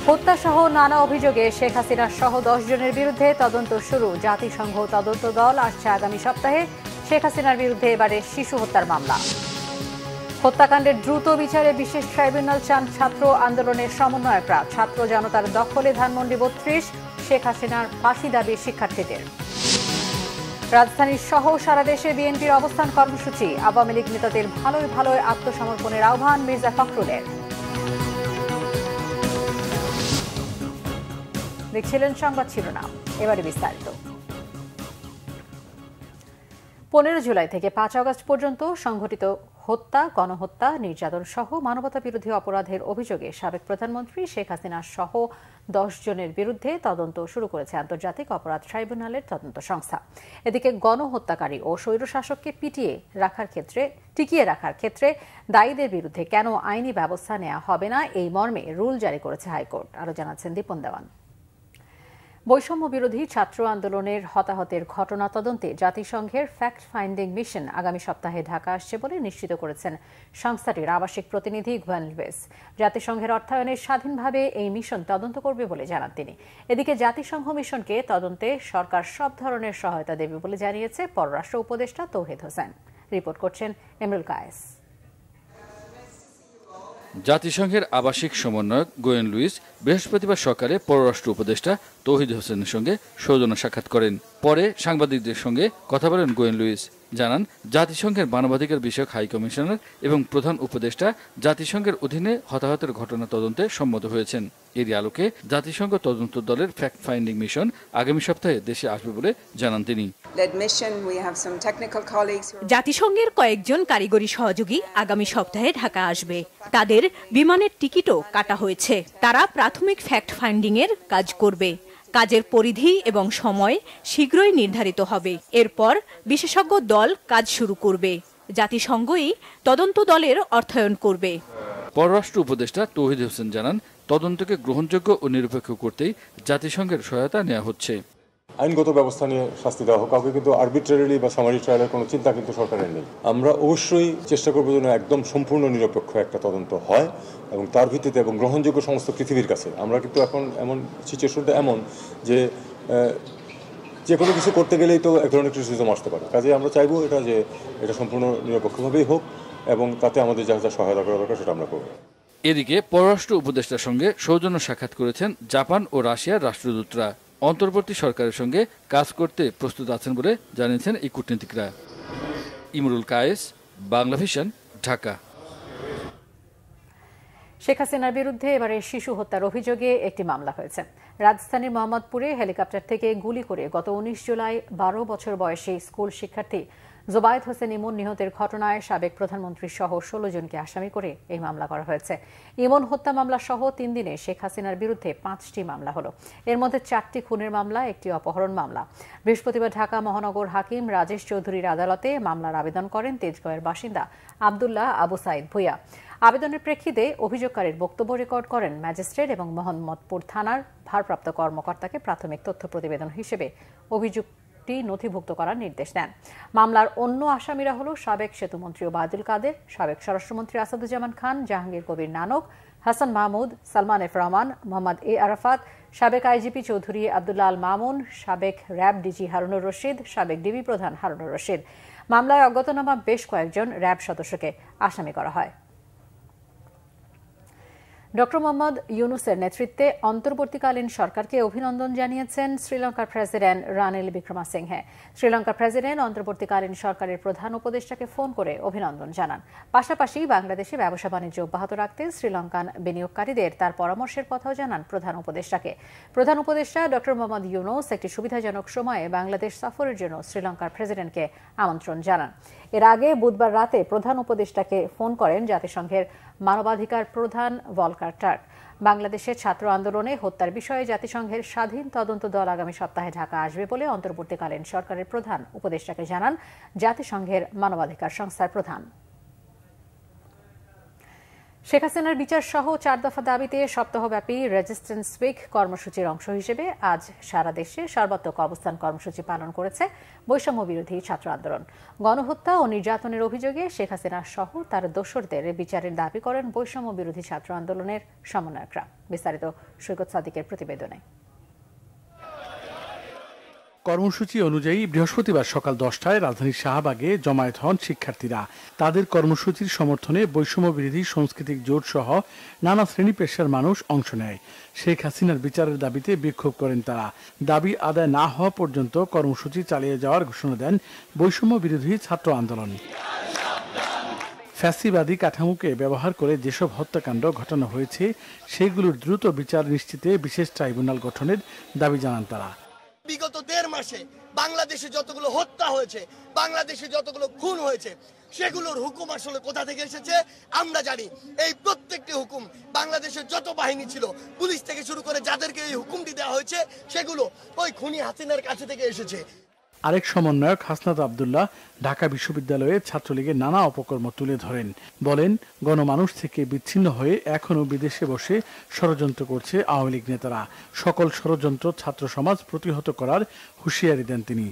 হত্যাসহ নানা অভিযোগে শেখ হাসিনা সহ 10 জনের বিরুদ্ধে তদন্ত শুরু। জাতিসংঘ তদন্ত দল আসছে আগামী সপ্তাহে। শেখ হাসিনার বিরুদ্ধে এবারে শিশু হত্যার মামলা। হত্যাকাণ্ডের দ্রুত বিচারে বিশেষ ট্রাইব্যুনাল চান ছাত্র আন্দোলনের সমন্বয়করা। ছাত্র জনতার দখলে ধানমন্ডি 32, শেখ হাসিনার ফাঁসি দাবি শিক্ষার্থীদের। রাজধানীর সহ সারা দেশে বিএনপির অবস্থান কর্মসূচি। আওয়ামী লীগ নেতাদের ভালোই ভালোই আত্মসমর্পণের আহ্বান মির্জা ফখরুলের। দেখছিলেন সংবাদ শিরোনাম, এবারে বিস্তারিত। 15 জুলাই থেকে 5 আগস্ট পর্যন্ত সংঘটিত হত্যা, গণহত্যা, নির্যাতন সহ মানবতা বিরোধী অপরাধের অভিযোগে সাবেক প্রধানমন্ত্রী শেখ হাসিনা সহ 10 জনের বিরুদ্ধে তদন্ত শুরু করেছে আন্তর্জাতিক অপরাধ ট্রাইব্যুনালের তদন্ত সংস্থা। এদিকে গণহত্যাকারী ও স্বৈরশাসককে টিকিয়ে রাখার ক্ষেত্রে দায়ীদের বিরুদ্ধে কেন আইনি ব্যবস্থা নেওয়া হবে না, এই মর্মে রুল জারি করেছে হাইকোর্ট। আরও জানাচ্ছেন দীপন দেওয়ান। বৈষম্য বিরোধী ছাত্র আন্দোলনের হতাহতের ঘটনা তদন্তে জাতিসংঘের ফ্যাক্ট ফাইন্ডিং মিশন আগামী সপ্তাহে ঢাকা আসছে বলে নিশ্চিত করেছেন সংস্থাটির আবাসিক প্রতিনিধি গুয়েন লুইস। জাতিসংঘের অর্থায়নে স্বাধীনভাবে এই মিশন তদন্ত করবে বলে জানান তিনি। এদিকে জাতিসংঘ মিশনকে তদন্তে সরকার সব ধরনের সহায়তা দেবে বলে জানিয়েছে পররাষ্ট্র উপদেষ্টা তৌহিদ হোসেন। রিপোর্ট করছেন ইমরুল কায়েস। জাতিসংঘের আবাসিক সমন্বয়ক গোয়েন লুইস বৃহস্পতিবার সকালে পররাষ্ট্র উপদেষ্টা তৌহিদ হোসেনের সঙ্গে সৌজন্য সাক্ষাৎ করেন। পরে সাংবাদিকদের সঙ্গে কথা বলেন গোয়েন লুইস। জানান, জাতিসংঘের মানবাধিকার বিষয়ক হাই কমিশনার এবং প্রধান উপদেষ্টা জাতিসংঘের অধীনে হতাহতের ঘটনা তদন্তে সম্মত হয়েছেন। এরই আলোকে জাতিসংঘ তদন্ত দলের ফ্যাক্ট ফাইন্ডিং মিশন আগামী সপ্তাহে দেশে আসবে বলে জানান তিনি। জাতিসংঘের কয়েকজন কারিগরি সহযোগী আগামী সপ্তাহে ঢাকা আসবে। তাদের বিমানের টিকিটও কাটা হয়েছে। তারা প্রাথমিক ফ্যাক্ট ফাইন্ডিং এর কাজ করবে। কাজের পরিধি এবং সময় শীঘ্রই নির্ধারিত হবে। এরপর বিশেষজ্ঞ দল কাজ শুরু করবে। জাতিসংঘই তদন্ত দলের অর্থায়ন করবে। পররাষ্ট্র উপদেষ্টা তৌহিদ হোসেন জানান, তদন্তকে গ্রহণযোগ্য ও নিরপেক্ষ করতেই জাতিসংঘের সহায়তা নেওয়া হচ্ছে। আইনগত ব্যবস্থা নিয়ে শাস্তি দেওয়া হোক, কাউকে কিন্তু আরবিট্রারিলি বা সামারি ট্রায়ালের কোনো চিন্তা কিন্তু সরকারের নেই। আমরা অবশ্যই চেষ্টা করবো যেন একদম সম্পূর্ণ নিরপেক্ষ একটা তদন্ত হয় এবং তার ভিত্তিতে এবং গ্রহণযোগ্য সমস্ত পৃথিবীর কাছে। আমরা কিন্তু এখন এমন সিচুয়েশনটা এমন যে কোনো কিছু করতে গেলেই তো এক ধরনের ক্রিটিসিজম আসতে পারে। কাজে আমরা চাইবো এটা সম্পূর্ণ নিরপেক্ষভাবেই হোক এবং তাতে আমাদের যা যা সহায়তা করা দরকার সেটা আমরা করব। এদিকে পররাষ্ট্র উপদেষ্টার সঙ্গে সৌজন্য সাক্ষাৎ করেছেন জাপান ও রাশিয়ার রাষ্ট্রদূতরা। অন্তর্বর্তী সরকারের সঙ্গে কাজ করতে প্রস্তুত আছেন বলে জানিয়েছেন এই কূটনীতিকরা। ইমরুল কায়েস, বাংলা ভিশন, ঢাকা। শেখ হাসিনার বিরুদ্ধে এবারে শিশু হত্যার অভিযোগে একটি মামলা হয়েছে। রাজধানীর মোহাম্মদপুরে হেলিকপ্টার থেকে গুলি করে গত 19 জুলাই 12 বছর বয়সী স্কুল শিক্ষার্থী জোবায়েদ হোসেন ইমন নিহতের ঘটনায় সাবেক প্রধানমন্ত্রী সহ 16 জনকে আসামি করে এই মামলা করা হয়েছে। ইমন হত্যা মামলা সহ 3 দিনে শেখ হাসিনার বিরুদ্ধে 5টি মামলা হলো। এর মধ্যে 4টি খুনের মামলা, একটি অপহরণ মামলা। বৃহস্পতিবার ঢাকা মহানগর হাকিম রাজেশ চৌধুরীর আদালতে মামলার আবেদন করেন তেজগাঁওয়ের বাসিন্দা আব্দুল্লাহ আবু সাইদ ভুইয়া। আবেদনের প্রেক্ষিতে অভিযোগকারীর বক্তব্য রেকর্ড করেন ম্যাজিস্ট্রেট এবং মোহাম্মদপুর থানার ভারপ্রাপ্ত কর্মকর্তাকে প্রাথমিক তথ্য প্রতিবেদন হিসেবে অভিযোগটি নথিভুক্ত করার নির্দেশ দেন। মামলার অন্য আসামিরা হল সাবেক সেতুমন্ত্রী ওবায়দুল কাদের, সাবেক স্বরাষ্ট্রমন্ত্রী আসাদুজ্জামান খান, জাহাঙ্গীর কবির নানক, হাসান মাহমুদ, সালমান এফ রহমান, মোহাম্মদ এ আরাফাত, সাবেক আইজিপি চৌধুরী আব্দুল্লাহ আল মামুন, সাবেক র্যাব ডিজি হারুনুর রশিদ, সাবেক ডিবি প্রধান হারুনুর রশিদ। মামলায় অজ্ঞাতনামা বেশ কয়েকজন র্যাব সদস্যকে আসামি করা হয়। ডক্টর মোহাম্মদ ইউনুসের নেতৃত্বে অন্তর্বর্তীকালীন সরকারকে অভিনন্দন জানিয়েছেন শ্রীলঙ্কার প্রেসিডেন্ট রানিল বিক্রমাসিংহে। শ্রীলঙ্কার প্রেসিডেন্ট অন্তর্বর্তীকালীন সরকারের প্রধান উপদেষ্টাকে ফোন করে অভিনন্দন জানান। পাশাপাশি বাংলাদেশে ব্যবসা বাণিজ্য অব্যাহত রাখতে শ্রীলঙ্কান বিনিয়োগকারীদের তার পরামর্শের কথাও জানান প্রধান উপদেষ্টাকে। প্রধান উপদেষ্টা ডক্টর মোহাম্মদ ইউনুস একটি সুবিধাজনক সময়ে বাংলাদেশ সফরের জন্য শ্রীলঙ্কার প্রেসিডেন্টকে আমন্ত্রণ জানান। এর আগে বুধবার রাতে প্রধান উপদেষ্টাকে ফোন করেন জাতিসংঘের মানবাধিকার প্রধান ভলকার টার্ক। বাংলাদেশের ছাত্র আন্দোলনে হত্যার বিষয়ে জাতিসংঘের স্বাধীন তদন্ত দল আগামী সপ্তাহে ঢাকা আসবে বলে অন্তর্বর্তীকালীন সরকারের প্রধান উপদেষ্টাকে জানান জাতিসংঘের মানবাধিকার সংস্থার প্রধান। শেখ হাসিনার বিচার সহ 4 দফা দাবিতে সপ্তাহব্যাপী রেজিস্ট্যান্স উইক কর্মসূচির অংশ হিসেবে আজ সারা দেশে সর্বাত্মক অবস্থান কর্মসূচি পালন করেছে বৈষম্য বিরোধী ছাত্র আন্দোলন। গণহত্যা ও নির্যাতনের অভিযোগে শেখ হাসিনা সহ তার দোসরদের বিচারের দাবি করেন বৈষম্য বিরোধী ছাত্র আন্দোলনের সমন্বয়করা। বিস্তারিত সৈকত সাদিকের প্রতিবেদনে। কর্মসূচি অনুযায়ী বৃহস্পতিবার সকাল 10টায় রাজধানীর শাহবাগে জমায়েত হন শিক্ষার্থীরা। তাদের কর্মসূচির সমর্থনে বৈষম্য বিরোধী সাংস্কৃতিক জোট সহ নানা শ্রেণী পেশার মানুষ অংশ নেয়। শেখ হাসিনার বিচারের দাবিতে বিক্ষোভ করেন তারা। দাবি আদায় না হওয়া পর্যন্ত কর্মসূচি চালিয়ে যাওয়ার ঘোষণা দেন বৈষম্য বিরোধী ছাত্র আন্দোলন। ফ্যাসিবাদী কাঠামোকে ব্যবহার করে যেসব হত্যাকাণ্ড ঘটানো হয়েছে সেগুলোর দ্রুত বিচার নিশ্চিতে বিশেষ ট্রাইব্যুনাল গঠনের দাবি জানান তারা। বিগত 1.5 মাসে বাংলাদেশে যতগুলো হত্যা হয়েছে, বাংলাদেশে যতগুলো খুন হয়েছে, সেগুলোর হুকুম আসলে কোথা থেকে এসেছে আমরা জানি। এই প্রত্যেকটি হুকুম বাংলাদেশের যত বাহিনী ছিল, পুলিশ থেকে শুরু করে যাদেরকে এই হুকুমটি দেওয়া হয়েছে, সেগুলো ওই খুনি হাসিনার কাছে থেকে এসেছে। আরেক সমন্বয়ক হাসনাত আব্দুল্লাহ ঢাকা বিশ্ববিদ্যালয়ে ছাত্রলীগের নানা অপকর্ম তুলে ধরেন। বলেন, গণমানুষ থেকে বিচ্ছিন্ন হয়ে এখনও বিদেশে বসে ষড়যন্ত্র করছে আওয়ামী লীগ নেতারা। সকল ষড়যন্ত্র ছাত্র সমাজ প্রতিহত করার হুঁশিয়ারি দেন তিনি।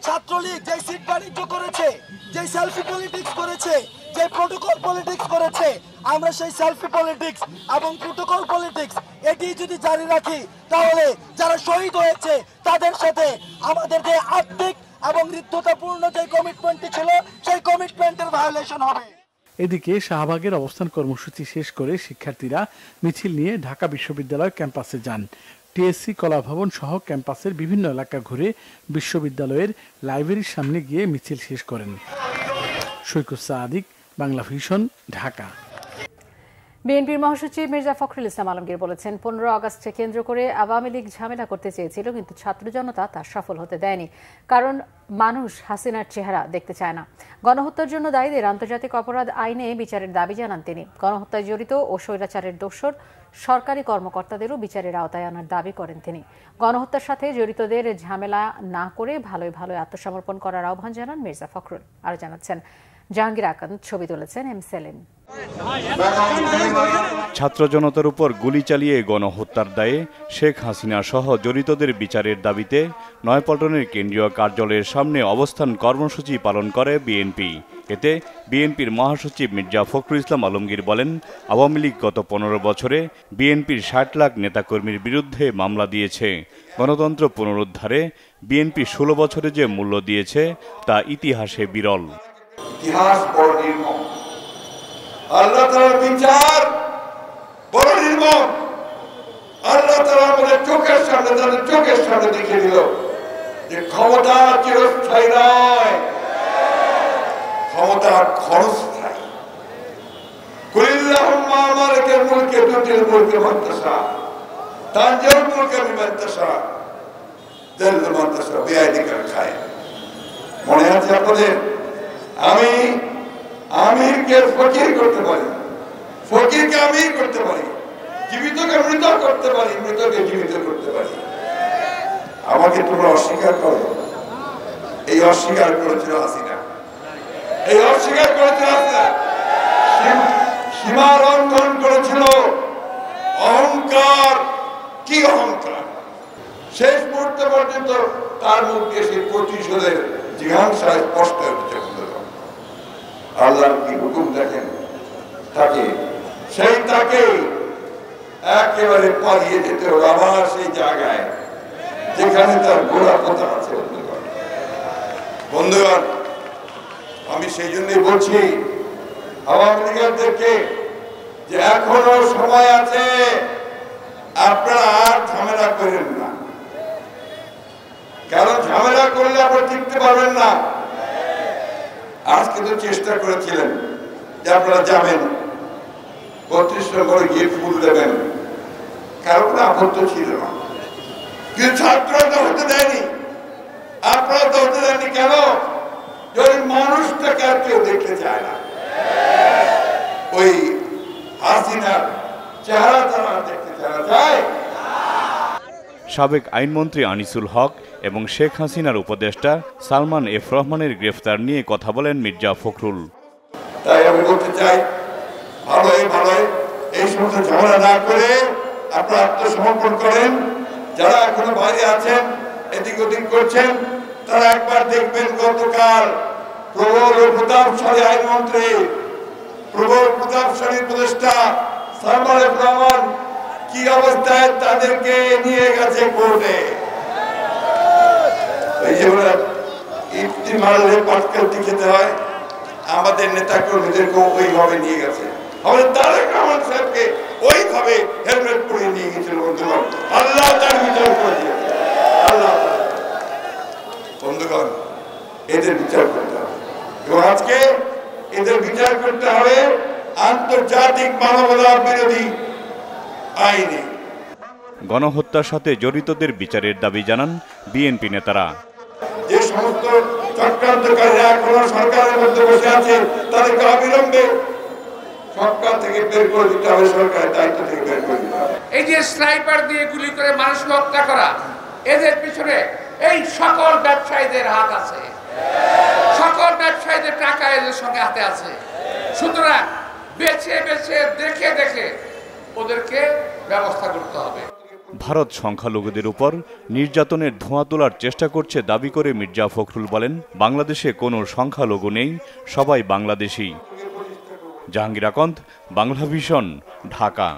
ছাত্রলীগ যে সিট বাণিজ্য করেছে, যে সেলফি পলিটিক্স করেছে, যে প্রোটোকল পলিটিক্স করেছে, আমরা সেই সেলফি পলিটিক্স এবং প্রোটোকল পলিটিক্স এটি যদি জারি রাখি, তাহলে যারা শহীদ হয়েছে তাদের সাথে আমাদের যে আর্থিক এবং হৃদ্যতাপূর্ণ যে কমিটমেন্টটি ছিল, সেই কমিটমেন্টের ভায়োলেশন হবে। এদিকে শাহবাগের অবস্থান কর্মসূচি শেষ করে শিক্ষার্থীরা মিছিল নিয়ে ঢাকা বিশ্ববিদ্যালয় ক্যাম্পাসে যান। টিএসসি কলাভবন সহ ক্যাম্পাসের বিভিন্ন এলাকা ঘুরে বিশ্ববিদ্যালয়ের লাইব্রেরির সামনে গিয়ে মিছিল শেষ করেন। সৈকত সাদিক, বাংলা ভিশন, ঢাকা। বিএনপির মহাসচিব মির্জা ফখরুল ইসলাম আলমগীর বলেছেন, 15 আগস্টকে কেন্দ্র করে আওয়ামী লীগ ঝামেলা করতে চেয়েছিল, কিন্তু ছাত্র জনতা তা সফল হতে দেয়নি। কারণ মানুষ হাসিনার চেহারা দেখতে চায় না। গণহত্যার জন্য দায়ীদের আন্তর্জাতিক অপরাধ আইনে বিচারের দাবি জানান তিনি। গণহত্যায় জড়িত ও স্বৈরাচারের দোসর সরকারি কর্মকর্তাদেরও বিচারের আওতায় আনার দাবি করেন তিনি। গণহত্যার সাথে জড়িতদের ঝামেলা না করে ভালোই ভালোই আত্মসমর্পণ করার আহ্বান জানান মির্জা ফখরুল। আরও জানাচ্ছেন জাহাঙ্গীর আকান্ত, ছবি তুলেছেন এম সেলিম। ছাত্র জনতার উপর গুলি চালিয়ে গণহত্যার দায়ে শেখ হাসিনা সহ জড়িতদের বিচারের দাবিতে নয়াপল্টনের কেন্দ্রীয় কার্যালয়ের সামনে অবস্থান কর্মসূচি পালন করে বিএনপি। এতে বিএনপির মহাসচিব মির্জা ফখরুল ইসলাম আলমগীর বলেন, আওয়ামী লীগ গত 15 বছরে বিএনপির 60 লাখ নেতাকর্মীর বিরুদ্ধে মামলা দিয়েছে। গণতন্ত্র পুনরুদ্ধারে বিএনপি 16 বছরে যে মূল্য দিয়েছে তা ইতিহাসে বিরল। ইতিহাস বড় নির্মম, আল্লাহ তাআলার বিচার বড় নির্মম। আল্লাহ তাআলা আমাদের চোখের সামনে, তাদের চোখের সামনে দেখিয়ে দিল যে ক্ষমতা চিরস্থায়ী নয়, ক্ষমতা ক্ষণস্থায়ী। কুলিল্লাহুম্মা মালিকাল মুলকি তুতিল মুলকা মান তাশা তানজিউল মুলকা মিমান তাশা যাল্লু মান তাশা বিয়াদিকাল খায়র। মনে আছে আপনাদের? আমি আমিরকে ফকির করতে পারি, ফকিরকে আমির করতে পারি, জীবিতকে মৃত করতে পারি, মৃতকে জীবিত করতে পারি। আমাকে তোমরা অস্বীকার করো। এই অস্বীকার করেছিল হাসিনা, এই অস্বীকার করেছিল হাসিনা, সীমা লঙ্ঘন করেছিল। অহংকার, কি অহংকার! শেষ মুহূর্তে পর্যন্ত তার মুখে সেই প্রতিশোধের জিজ্ঞাসায় স্পষ্ট হচ্ছে। আল্লাহর কি হুকুম দেখেন, তাকে একেবারে পালিয়ে যেতে হবে আবার সেই জায়গায় যেখানে তার গোড়া কথা আছে। বন্ধুগণ, আমি সেই জন্যই বলছি আওয়ামী লীগদেরকে যে এখনো সময় আছে, আপনারা আর ঝামেলা করেন না। কারণ ঝামেলা করলে আপনারা টিকতে পারবেন না। আজকে তো চেষ্টা করেছিলেন যে আপনারা যাবেন, 32 নম্বরে গিয়ে ফুল দেবেন, কারো কোনো আপত্তি ছিল না। কিন্তু ছাত্ররা তো হতে দেয়নি, আপনারা তো হতে দেয়নি। কেন? ওই মানুষটাকে আর কেউ দেখতে চায় না, ওই হাসিনার চেহারা তারা দেখতে চায়। সাবেক আইনমন্ত্রী আনিসুল হক এবং শেখ হাসিনার উপদেষ্টা সালমান এফ রহমানের গ্রেফতার নিয়ে কথা বলেন মির্জা ফখরুল। তাই আমি বলতে চাই, ভালোই এই সমস্ত ঝগড়া না করে আপনারা আত্মসমর্পণ করেন। যারা এখনো বাইরে আছেন, এদিক ওদিক করছেন, তারা একবার দেখবেন গতকাল প্রবল ও প্রতাপশালী আইনমন্ত্রী, প্রবল প্রতাপশালী উপদেষ্টা সালমান এফ রহমান কি অবস্থায় তাদেরকে নিয়ে গেছে কোর্টে। এই যে ইফতি মারলে পাটকেলটি খেতে হয়, আমাদের নেতা কর্মীদেরকেও ওইভাবে নিয়ে গেছে। আমাদের তারেক রহমান সাহেবকে ওইভাবে হেলমেট পরিয়ে নিয়ে গেছিল। বন্ধুগণ, আল্লাহ তার বিচার করে দিয়েছে। আল্লাহ বন্ধুগণ, এদের বিচার করতে হবে এবং আজকে এদের বিচার করতে হবে আন্তর্জাতিক মানবতা বিরোধী আইনে। গণহত্যার সাথে জড়িতদের বিচারের দাবি জানান বিএনপি নেতারা। যে সমস্ত চক্রান্তকারীরা এখনো সরকারের মধ্যে বসে আছে, তাদেরকে অবিলম্বে সরকার থেকে বের করে দিতে হবে, সরকারের দায়িত্ব থেকে বের করে দিতে হবে। এই যে স্নাইপার দিয়ে গুলি করে মানুষকে হত্যা করা, এদের পিছনে এই সকল ব্যবসায়ীদের হাত আছে, সকল ব্যবসায়ীদের টাকা এদের সঙ্গে হাতে আছে। সুতরাং বেছে বেছে দেখে দেখে ওদেরকে ব্যবস্থা করতে হবে। ভারত সংখ্যালঘুদের উপর নির্যাতনের ধোঁয়া তোলার চেষ্টা করছে দাবি করে মির্জা ফখরুল বলেন, বাংলাদেশে কোনো সংখ্যালঘু নেই, সবাই বাংলাদেশী। জাহাঙ্গীর আকন্দ, বাংলা ভিশন, ঢাকা।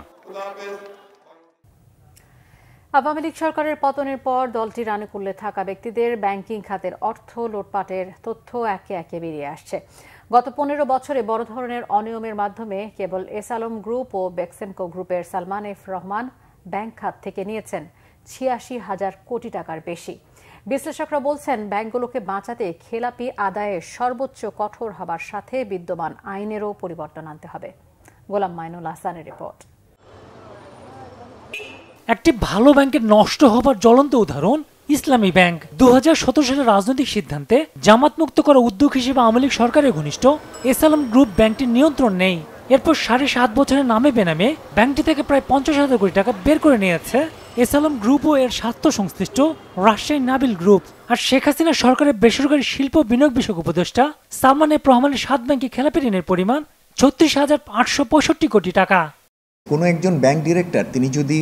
আওয়ামী লীগ সরকারের পতনের পর দলটির আনুকূল্যে থাকা ব্যক্তিদের ব্যাংকিং খাতের অর্থ লুটপাটের তথ্য একে একে বেরিয়ে আসছে। গত 15 বছরে বড় ধরনের অনিয়মের মাধ্যমে কেবল এস আলম গ্রুপ ও বেক্সেমকো গ্রুপের সালমান এফ রহমান ব্যাংক খাত থেকে নিয়েছেন 86,000 কোটি টাকার বেশি। বিশ্লেষকরা বলছেন, ব্যাংকগুলোকে বাঁচাতে খেলাপি আদায়ে সর্বোচ্চ কঠোর হবার সাথে বিদ্যমান আইনেরও পরিবর্তন আনতে হবে। গোলাম মাইনুল হাসানের রিপোর্ট। একটি ভালো ব্যাংকের নষ্ট হবার জ্বলন্ত উদাহরণ ইসলামী ব্যাংক। 2017 সালের রাজনৈতিক সিদ্ধান্তে জামাত মুক্ত করা উদ্যোগ হিসেবে আওয়ামী লীগ সরকারের ঘনিষ্ঠ এস আলম গ্রুপ ব্যাংকটির নিয়ন্ত্রণ নেই। এরপর 7.5 বছরের নামে বেনামে ব্যাংকটি থেকে প্রায় 50,000 কোটি টাকা বের করে নিয়েছে এস আলম গ্রুপ ও এর স্বার্থ সংশ্লিষ্ট রাজশাহী নাবিল গ্রুপ। আর শেখ হাসিনা সরকারের বেসরকারি শিল্প বিনিয়োগ বিষয়ক উপদেষ্টা সালমান এফ রহমানের 7 ব্যাংকে খেলাপি ঋণের পরিমাণ 36,865 কোটি টাকা। কোনো একজন ব্যাংক ডিরেক্টর তিনি যদি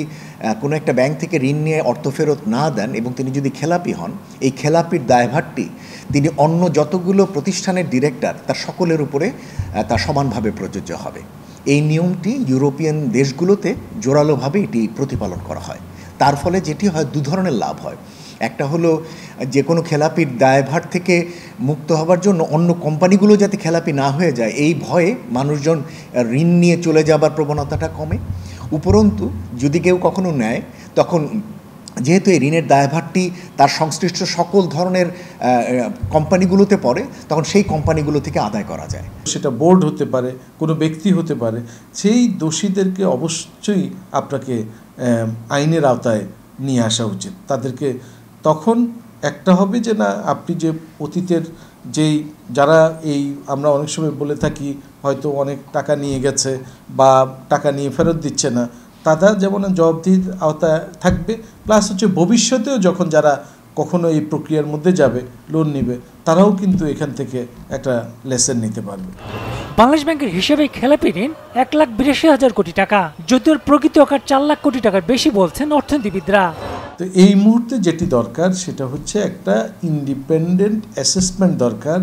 কোনো একটা ব্যাংক থেকে ঋণ নিয়ে অর্থ ফেরত না দেন এবং তিনি যদি খেলাপি হন, এই খেলাপির দায়ভারটি তিনি অন্য যতগুলো প্রতিষ্ঠানের ডিরেক্টর তার সকলের উপরে তা সমানভাবে প্রযোজ্য হবে। এই নিয়মটি ইউরোপিয়ান দেশগুলোতে জোরালোভাবে এটি প্রতিপালন করা হয়। তার ফলে যেটি হয়, দু ধরনের লাভ হয়। একটা হলো যে কোনো খেলাপির দায়ভার থেকে মুক্ত হবার জন্য অন্য কোম্পানিগুলো যাতে খেলাপি না হয়ে যায়, এই ভয়ে মানুষজন ঋণ নিয়ে চলে যাবার প্রবণতাটা কমে। উপরন্তু যদি কেউ কখনো নেয়, তখন যেহেতু এই ঋণের দায়ভারটি তার সংশ্লিষ্ট সকল ধরনের কোম্পানিগুলোতে পড়ে, তখন সেই কোম্পানিগুলো থেকে আদায় করা যায়। সেটা বোর্ড হতে পারে, কোনো ব্যক্তি হতে পারে, সেই দোষীদেরকে অবশ্যই আপনাকে আইনের আওতায় নিয়ে আসা উচিত। তাদেরকে তখন একটা হবে যে না, আপনি যে অতীতের যেই যারা এই আমরা অনেক সময় বলে থাকি হয়তো অনেক টাকা নিয়ে গেছে বা টাকা নিয়ে ফেরত দিচ্ছে না, তারা যেমন জবাবদিহির আওতায় থাকবে, প্লাস হচ্ছে ভবিষ্যতেও যখন যারা কখনো এই প্রক্রিয়ার মধ্যে যাবে, লোন নেবে, তারাও কিন্তু এখান থেকে একটা লেসন নিতে পারবে। বাংলাদেশ ব্যাংকের হিসেবে খেলাপি ঋণ 1,82,000 কোটি টাকা, যদিও প্রকৃত আকার 4 লাখ কোটি টাকার বেশি বলছেন অর্থনীতিবিদরা। তো এই মুহূর্তে যেটি দরকার সেটা হচ্ছে একটা ইন্ডিপেন্ডেন্ট অ্যাসেসমেন্ট দরকার,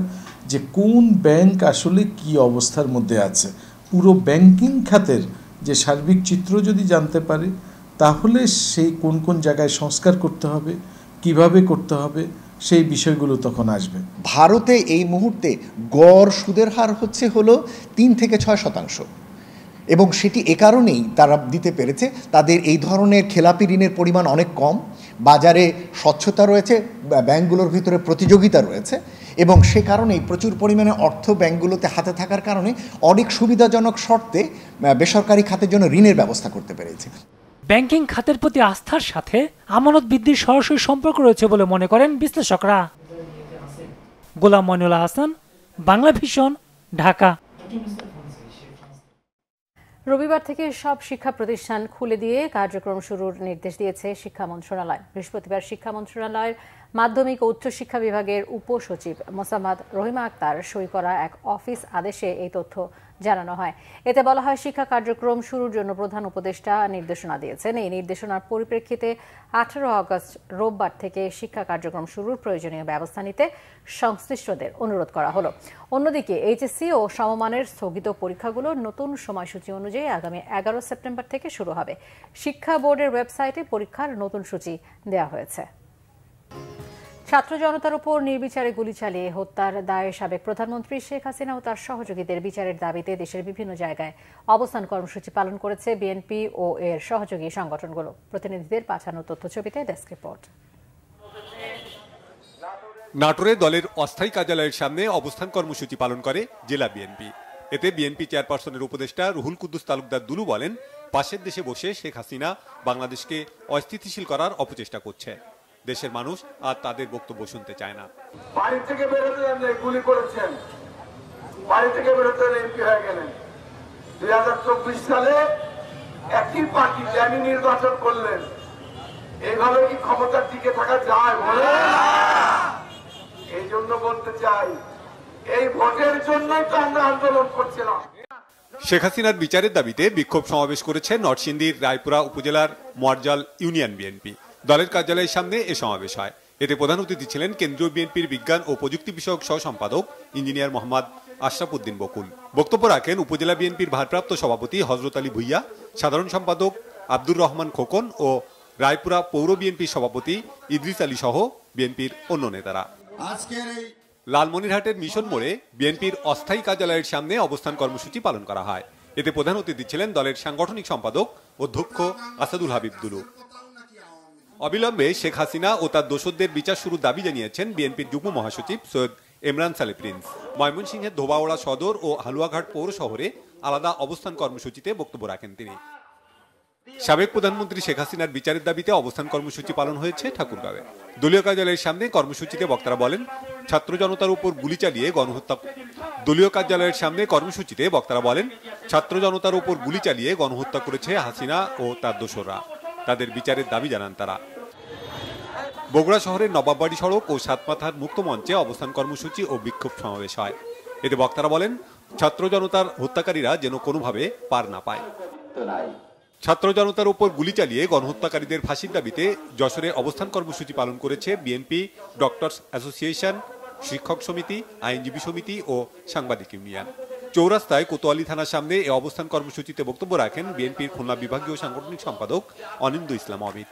যে কোন ব্যাংক আসলে কি অবস্থার মধ্যে আছে। পুরো ব্যাংকিং খাতের যে সার্বিক চিত্র যদি জানতে পারে, তাহলে সেই কোন কোন জায়গায় সংস্কার করতে হবে, কিভাবে করতে হবে, সেই বিষয়গুলো তখন আসবে। ভারতে এই মুহূর্তে গড় সুদের হার হলো 3 থেকে 6%, এবং সেটি এ কারণেই তারা দিতে পেরেছে, তাদের এই ধরনের খেলাপি ঋণের পরিমাণ অনেক কম, বাজারে স্বচ্ছতা রয়েছে, ব্যাংকগুলোর ভিতরে প্রতিযোগিতা রয়েছে, এবং সে কারণেই প্রচুর পরিমাণে অর্থ ব্যাংকগুলোতে হাতে থাকার কারণে অনেক সুবিধাজনক শর্তে বেসরকারি খাতের জন্য ঋণের ব্যবস্থা করতে পেরেছে। ব্যাংকিং খাতের প্রতি আস্থার সাথে আমানত বৃদ্ধির সরাসরি সম্পর্ক রয়েছে বলে মনে করেন বিশ্লেষকরা। গোলাম মাইনুল হাসান, বাংলা ভিশন, ঢাকা। রবিবার থেকে সব শিক্ষা প্রতিষ্ঠান খুলে দিয়ে কার্যক্রম শুরুর নির্দেশ দিয়েছে শিক্ষা মন্ত্রণালয়। বৃহস্পতিবার শিক্ষা মন্ত্রণালয়ের মাধ্যমিক ও উচ্চশিক্ষা বিভাগের উপসচিব মোসাম্মদ রহিমা আক্তার সই করা এক অফিস আদেশে এই তথ্য জানানো হয়। এতে বলা হয়, শিক্ষা কার্যক্রম শুরুর জন্য প্রধান উপদেষ্টা নির্দেশনা দিয়েছেন। এই নির্দেশনার পরিপ্রেক্ষিতে 18 আগস্ট রোববার থেকে শিক্ষা কার্যক্রম শুরুর প্রয়োজনীয় ব্যবস্থা নিতে সংশ্লিষ্টদের অনুরোধ করা হলো। অন্যদিকে এইচএসসি ও সমমানের স্থগিত পরীক্ষাগুলো নতুন সময়সূচি অনুযায়ী আগামী 11 সেপ্টেম্বর থেকে শুরু হবে। শিক্ষা বোর্ডের ওয়েবসাইটে পরীক্ষার নতুন সূচি দেওয়া হয়েছে। ছাত্র জনতার উপর নির্বিচারে গুলি চালিয়ে হত্যার দায়ে সাবেক প্রধানমন্ত্রী শেখ হাসিনা ও তার সহযোগীদের বিচারের দাবিতে দেশের বিভিন্ন জায়গায় অবস্থান কর্মসূচি পালন করেছে বিএনপি ও এর সহযোগী সংগঠনগুলো। প্রতিনিধিদের পাঠানো তথ্যছবিতে ডেস্ক রিপোর্ট। নাটোরে দলের অস্থায়ী কার্যালয়ের সামনে অবস্থান কর্মসূচি পালন করে জেলা বিএনপি। এতে বিএনপি চেয়ারপারসনের উপদেষ্টা রুহুল কুদ্দুস তালুকদার দুলু বলেন, পাশের দেশে বসে শেখ হাসিনা বাংলাদেশকে অস্থিতিশীল করার অপচেষ্টা করছে। দেশের মানুষ আর তাদের বক্তব্য শুনতে চায় না। বাড়ি থেকে বেরোতে গুলি করেছেন, বাড়ি থেকে বেরোতে এমপি হয়ে গেলেন। 2024 সালে একই পার্টি জানি নির্বাচন করলেন। এইভাবে কি ক্ষমতার টিকে থাকা যায় বলে? এই জন্য বলতে চাই, এই ভোটের জন্যই তো আমরা আন্দোলন করছিলাম। শেখ হাসিনার বিচারের দাবিতে বিক্ষোভ সমাবেশ করেছে নরসিংদীর রায়পুরা উপজেলার মরজাল ইউনিয়ন বিএনপি। দলের কার্যালয়ের সামনে এ সমাবেশ হয়। এতে প্রধান অতিথি ছিলেন কেন্দ্রীয় বিএনপির বিজ্ঞান ও প্রযুক্তি বিষয়ক সহ সম্পাদক ইঞ্জিনিয়ার মোহাম্মদ আশরাফ উদ্দিন বকুল। বক্তব্য রাখেন উপজেলা বিএনপির ভারপ্রাপ্ত সভাপতি হযরত আলী ভুইয়া, সাধারণ সম্পাদক আব্দুর রহমান খোকন ও রায়পুরা পৌর বিএনপির সভাপতি ইদ্রিস আলী সহ বিএনপির অন্য নেতারা। লালমনিরহাটের মিশন মোড়ে বিএনপির অস্থায়ী কার্যালয়ের সামনে অবস্থান কর্মসূচি পালন করা হয়। এতে প্রধান অতিথি ছিলেন দলের সাংগঠনিক সম্পাদক অধ্যক্ষ আসাদুল হাবিব দুলু। অবিলম্বে শেখ হাসিনা ও তার দোসরদের বিচার শুরুর দাবি জানিয়েছেন বিএনপির যুগ্ম মহাসচিব সৈয়দ ইমরান সালে প্রিন্স। ময়মনসিংহের ধোবাওড়া সদর ও হালুয়াঘাট পৌর শহরে আলাদা অবস্থান কর্মসূচিতে বক্তব্য রাখেন তিনি। সাবেক প্রধানমন্ত্রী শেখ হাসিনার বিচারের দাবিতে অবস্থান কর্মসূচি পালন হয়েছে ঠাকুরগাঁওয়ে। দলীয় কার্যালয়ের সামনে কর্মসূচিতে বক্তারা বলেন, ছাত্র জনতার উপর গুলি চালিয়ে গণহত্যা। দলীয় কার্যালয়ের সামনে কর্মসূচিতে বক্তারা বলেন, ছাত্র জনতার উপর গুলি চালিয়ে গণহত্যা করেছে হাসিনা ও তার দোসররা। তাদের বিচারের দাবি জানান তারা। বগুড়া শহরের নবাববাড়ি সড়ক ও সাতমাথার মুক্ত মঞ্চে অবস্থান কর্মসূচি ও বিক্ষোভ সমাবেশ হয়। এতে বক্তারা বলেন, ছাত্র জনতার হত্যাকারীরা যেন কোনোভাবে পার না পায়। ছাত্র জনতার উপর গুলি চালিয়ে গণহত্যাকারীদের ফাঁসির দাবিতে যশোরে অবস্থান কর্মসূচি পালন করেছে বিএনপি, ডক্টরস অ্যাসোসিয়েশন, শিক্ষক সমিতি, আইনজীবী সমিতি ও সাংবাদিক ইউনিয়ন। চৌরাস্তায় কোতোয়ালি থানার সামনে এই অবস্থান কর্মসূচিতে বক্তব্য রাখেন বিএনপির খুলনা বিভাগীয় সাংগঠনিক সম্পাদক অনিন্দ্য ইসলাম অমিত।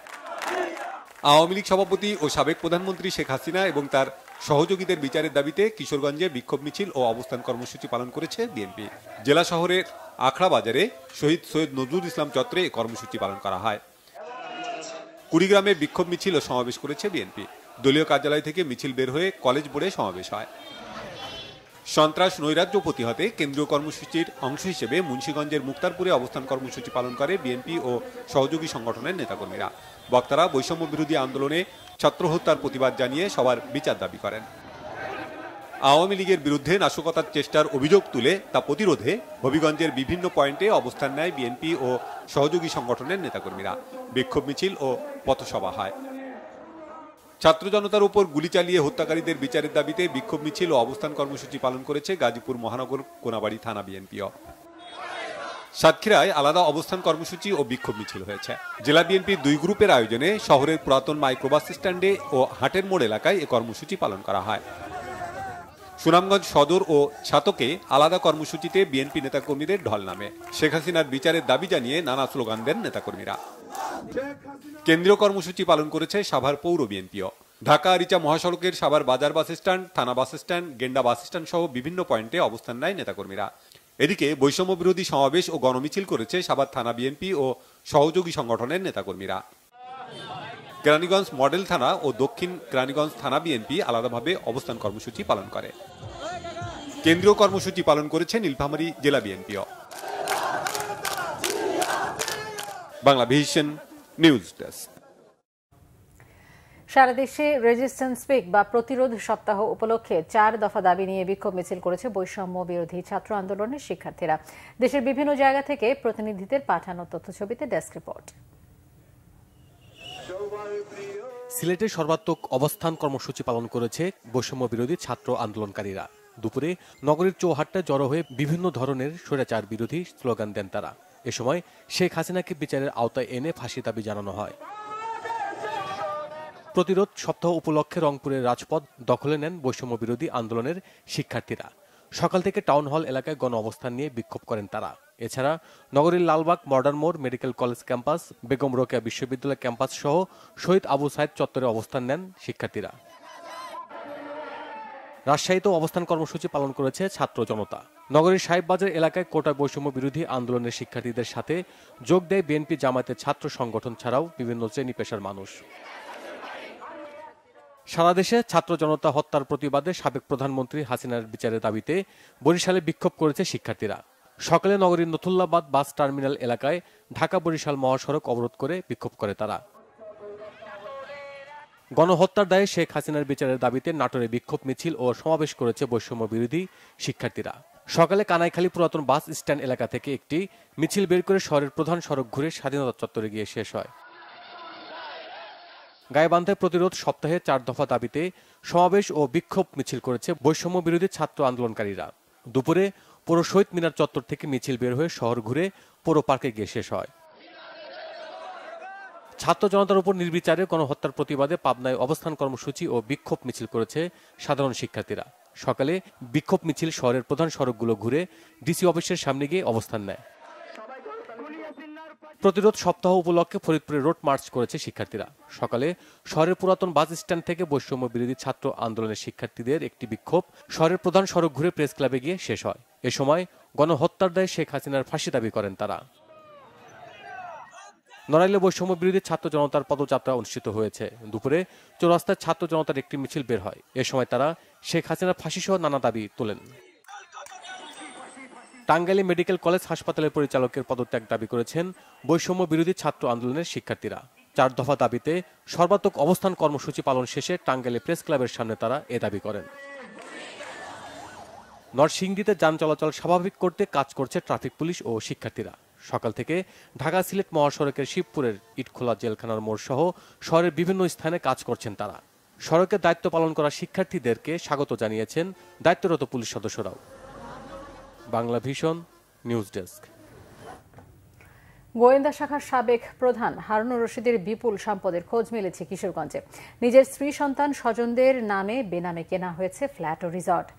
আওয়ামী লীগ সভাপতি ও সাবেক প্রধানমন্ত্রী শেখ হাসিনা এবং তার সহযোগীদের বিচারের দাবিতে কিশোরগঞ্জে বিক্ষোভ মিছিল ও অবস্থান কর্মসূচি পালন করেছে বিএনপি। জেলা শহরের আখড়া বাজারে শহীদ সৈয়দ নজরুল ইসলাম চত্বরে এই কর্মসূচি পালন করা হয়। কুড়িগ্রামে বিক্ষোভ মিছিল ও সমাবেশ করেছে বিএনপি। দলীয় কার্যালয় থেকে মিছিল বের হয়ে কলেজ বোর্ডে সমাবেশ হয়। সন্ত্রাস নৈরাজ্য প্রতিহতে কেন্দ্রীয় কর্মসূচির অংশ হিসেবে মুন্সিগঞ্জের মুক্তারপুরে অবস্থান কর্মসূচি পালন করে বিএনপি ও সহযোগী সংগঠনের নেতাকর্মীরা। বক্তারা বৈষম্য বিরোধী আন্দোলনে ছাত্র হত্যার প্রতিবাদ জানিয়ে সবার বিচার দাবি করেন। আওয়ামী লীগের বিরুদ্ধে নাশকতার চেষ্টার অভিযোগ তুলে তা প্রতিরোধে হবিগঞ্জের বিভিন্ন পয়েন্টে অবস্থান নেয় বিএনপি ও সহযোগী সংগঠনের নেতাকর্মীরা। বিক্ষোভ মিছিল ও পথসভা হয়। ছাত্র জনতার উপর গুলি চালিয়ে হত্যাকারীদের বিচারের দাবিতে বিক্ষোভ মিছিল ও অবস্থান কর্মসূচি পালন করেছে গাজীপুর মহানগর কোনাবাড়ি থানা বিএনপিও। সাতক্ষীরায় আলাদা অবস্থান কর্মসূচি ও বিক্ষোভ মিছিল হয়েছে। জেলা বিএনপির 2 গ্রুপের আয়োজনে শহরের পুরাতন মাইক্রোবাস স্ট্যান্ডে ও হাটের মোড় এলাকায় এ কর্মসূচি পালন করা হয়। সুনামগঞ্জ সদর ও ছাতকে আলাদা কর্মসূচিতে বিএনপি নেতাকর্মীদের ঢল নামে। শেখ হাসিনার বিচারের দাবি জানিয়ে নানা স্লোগান দেন নেতাকর্মীরা। কেন্দ্রীয় কর্মসূচি পালন করেছে সাভার পৌর বিএনপিও। ঢাকা আরিচা মহাসড়কের সাভার বাজার বাস স্ট্যান্ড, থানা বাস স্ট্যান্ড, গেন্ডা বাস স্ট্যান্ড সহ বিভিন্ন পয়েন্টে অবস্থান নেয় নেতাকর্মীরা। এদিকে বৈষম্য বিরোধী সমাবেশ ও গণমিছিল করেছে সাভার থানা বিএনপি ও সহযোগী সংগঠনের নেতাকর্মীরা। কেরানীগঞ্জ মডেল থানা ও দক্ষিণ কেরানীগঞ্জ থানা বিএনপি আলাদাভাবে অবস্থান কর্মসূচি পালন করে। কেন্দ্রীয় কর্মসূচি পালন করেছে নীলফামারী জেলা বিএনপিও। Bangla vision news desk. সারা দেশে রেজিস্ট্যান্স উইক বা প্রতিরোধ সপ্তাহ উপলক্ষে 4 দফা দাবি নিয়ে বিক্ষোভ মিছিল করেছে বৈষম্য বিরোধী ছাত্র আন্দোলনের শিক্ষার্থীরা। দেশের বিভিন্ন জায়গা থেকে প্রতিনিধিদের পাঠানো তথ্যছবিতে ডেস্ক রিপোর্ট। সিলেটে সর্বাত্মক অবস্থান কর্মসূচি পালন করেছে বৈষম্য বিরোধী ছাত্র আন্দোলনকারীরা। দুপুরে নগরীর চৌহাট্টায় জড়ো হয়ে বিভিন্ন ধরনের স্বৈরাচার বিরোধী স্লোগান দেন তারা। এ সময় শেখ হাসিনাকে বিচারের আওতায় এনে ফাঁসি দাবি জানানো হয়। প্রতিরোধ সপ্তাহ উপলক্ষে রংপুরের রাজপথ দখলে নেন বৈষম্য বিরোধী আন্দোলনের শিক্ষার্থীরা। সকাল থেকে টাউন হল এলাকায় গণ অবস্থান নিয়ে বিক্ষোভ করেন তারা। এছাড়া নগরীর লালবাগ, মডার্ন মোড়, medical college campus, Begum Rokeya বিশ্ববিদ্যালয় ক্যাম্পাস সহ শহীদ আবু সাইদ চত্বরে অবস্থান নেন শিক্ষার্থীরা। রাজশাহীতেও অবস্থান কর্মসূচি পালন করেছে ছাত্র জনতা। নগরীর সাহেববাজার এলাকায় কোটা বৈষম্য বিরোধী আন্দোলনের শিক্ষার্থীদের সাথে যোগ দেয় বিএনপি জামায়াতের ছাত্র সংগঠন ছাড়াও বিভিন্ন শ্রেণী পেশার মানুষ। সারা দেশে ছাত্র জনতা হত্যার প্রতিবাদে সাবেক প্রধানমন্ত্রী হাসিনার বিচারের দাবিতে বরিশালে বিক্ষোভ করেছে শিক্ষার্থীরা। সকালে নগরীর নথুল্লাবাদ বাস টার্মিনাল এলাকায় ঢাকা বরিশাল মহাসড়ক অবরোধ করে বিক্ষোভ করে তারা। গণহত্যার দায়ে শেখ হাসিনার বিচারের দাবিতে নাটোরে বিক্ষোভ মিছিল ও সমাবেশ করেছে বৈষম্য বিরোধী শিক্ষার্থীরা। সকালে কানাইখালী পুরাতন বাস স্ট্যান্ড এলাকা থেকে একটি মিছিল বের করে শহরের প্রধান সড়ক ঘুরে স্বাধীনতা চত্বরে গিয়ে শেষ হয়। গাইবান্ধায় প্রতিরোধ সপ্তাহে 4 দফা দাবিতে সমাবেশ ও বিক্ষোভ মিছিল করেছে বৈষম্য বিরোধী ছাত্র আন্দোলনকারীরা। দুপুরে পৌর শহীদ মিনার চত্বর থেকে মিছিল বের হয়ে শহর ঘুরে পৌর পার্কে গিয়ে শেষ হয়। ছাত্র জনতার উপর নির্বিচারে গণহত্যার প্রতিবাদে পাবনায় অবস্থান কর্মসূচি ও বিক্ষোভ মিছিল করেছে সাধারণ শিক্ষার্থীরা। সকালে বিক্ষোভ মিছিল শহরের প্রধান সড়কগুলো ঘুরে ডিসি অফিসের সামনে গিয়ে অবস্থান নেয়। প্রতিরোধ সপ্তাহ উপলক্ষে ফরিদপুরে রোড মার্চ করেছে শিক্ষার্থীরা। সকালে শহরের পুরাতন বাস স্ট্যান্ড থেকে বৈষম্য বিরোধী ছাত্র আন্দোলনের শিক্ষার্থীদের একটি বিক্ষোভ শহরের প্রধান সড়ক ঘুরে প্রেস ক্লাবে গিয়ে শেষ হয়। এ সময় গণহত্যার দায়ে শেখ হাসিনার ফাঁসি দাবি করেন তারা। নড়াইলে বৈষম্য বিরোধী ছাত্র জনতার পদযাত্রা অনুষ্ঠিত হয়েছে। দুপুরে চৌরাস্তায় ছাত্র জনতার একটি মিছিল বের হয়। এ সময় তারা শেখ হাসিনার ফাঁসি সহ নানা দাবি তোলেন। টাঙ্গাইলে মেডিকেল কলেজ হাসপাতালের পরিচালকের পদত্যাগ দাবি করেছেন বৈষম্য বিরোধী ছাত্র আন্দোলনের শিক্ষার্থীরা। 4 দফা দাবিতে সর্বাত্মক অবস্থান কর্মসূচি পালন শেষে টাঙ্গাইলে প্রেস ক্লাবের সামনে তারা এ দাবি করেন। নরসিংদীতে যান চলাচল স্বাভাবিক করতে কাজ করছে ট্রাফিক পুলিশ ও শিক্ষার্থীরা। সকাল থেকে ঢাকা সিলেট মহাসড়কের শিবপুরের ইটখোলা জেলখানার মোড় সহ শহরের বিভিন্ন স্থানে কাজ করছেন তারা। সড়কের দায়িত্ব পালন করা শিক্ষার্থীদেরকে স্বাগত জানিয়েছেন দায়িত্বরত পুলিশ সদস্যরাও। Bangla vision news desk. গোয়েন্দা শাখার সাবেক প্রধান হারুনুর রশিদের বিপুল সম্পদের খোঁজ মিলেছে কিশোরগঞ্জে। নিজের স্ত্রী সন্তান স্বজনদের নামে বেনামে কেনা হয়েছে ফ্ল্যাট ও রিসর্ট।